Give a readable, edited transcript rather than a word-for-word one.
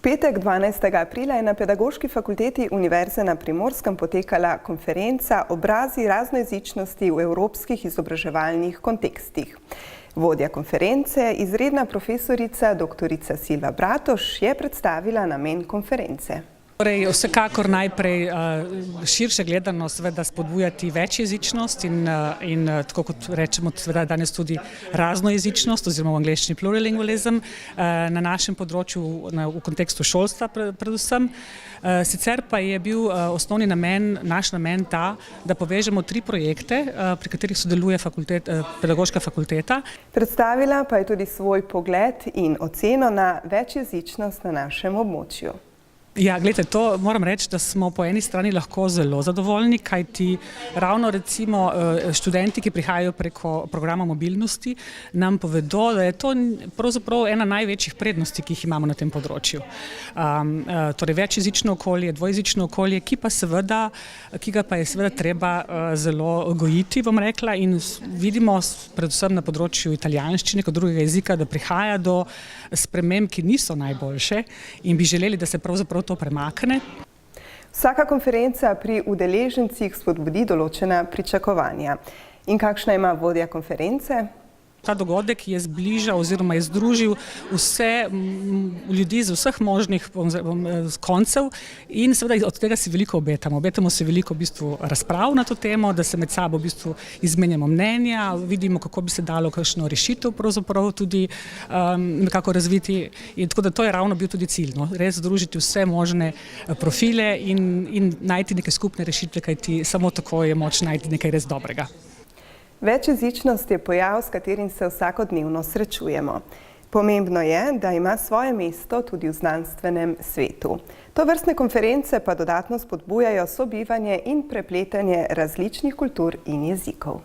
Petek 12. aprila je na Pedagoški fakulteti Univerze na Primorskem potekala konferenca Obrazi raznojezičnosti v evropskih izobraževalnih kontekstih. Vodja konference, izredna profesorica dr. Silva Bratož, je predstavila namen konference. Vsekakor najprej širše gledano seveda spodbujati večjezičnost in tako kot rečemo seveda danes tudi raznojezičnost oziroma v angleščini plurilingualizem na našem področju v kontekstu šolstva predvsem. Sicer pa je bil osnovni namen, naš namen ta, da povežemo 3 projekte, pri katerih sodeluje Pedagoška fakulteta. Predstavila pa je tudi svoj pogled in oceno na večjezičnost na našem območju. Ja, gledajte, to moram reči, da smo po eni strani lahko zelo zadovoljni, kajti ravno recimo študenti, ki prihajajo preko programa mobilnosti, nam povedo, da je to pravzaprav ena največjih prednosti, ki jih imamo na tem področju. Torej večjezično okolje, dvojezično okolje, ki ga pa je seveda treba zelo gojiti, bom rekla, in vidimo predvsem na področju italijanščine kot drugega jezika, da prihaja do sprememb, ki niso najboljše in bi želeli, da se pravzaprav to premakne. Vsaka konferenca pri udeležencih spodbudi določena pričakovanja. In kakšna ima vodja konference? Ta dogodek je zbližal oziroma je združil vse ljudi z vseh možnih koncev in seveda od tega si veliko obetamo. Obetamo si veliko v bistvu razprav na to temo, da se med sabo v bistvu izmenjamo mnenja, vidimo, kako bi se dalo kakšno rešitev pravzaprav tudi nekako razviti. In tako da to je ravno bil tudi cilj, res združiti vse možne profile in najti neke skupne rešitve, kajti samo tako je moč najti nekaj res dobrega. Večjezičnost je pojav, s katerim se vsakodnevno srečujemo. Pomembno je, da ima svoje mesto tudi v znanstvenem svetu. Tovrstne konference pa dodatno spodbujajo sobivanje in prepletanje različnih kultur in jezikov.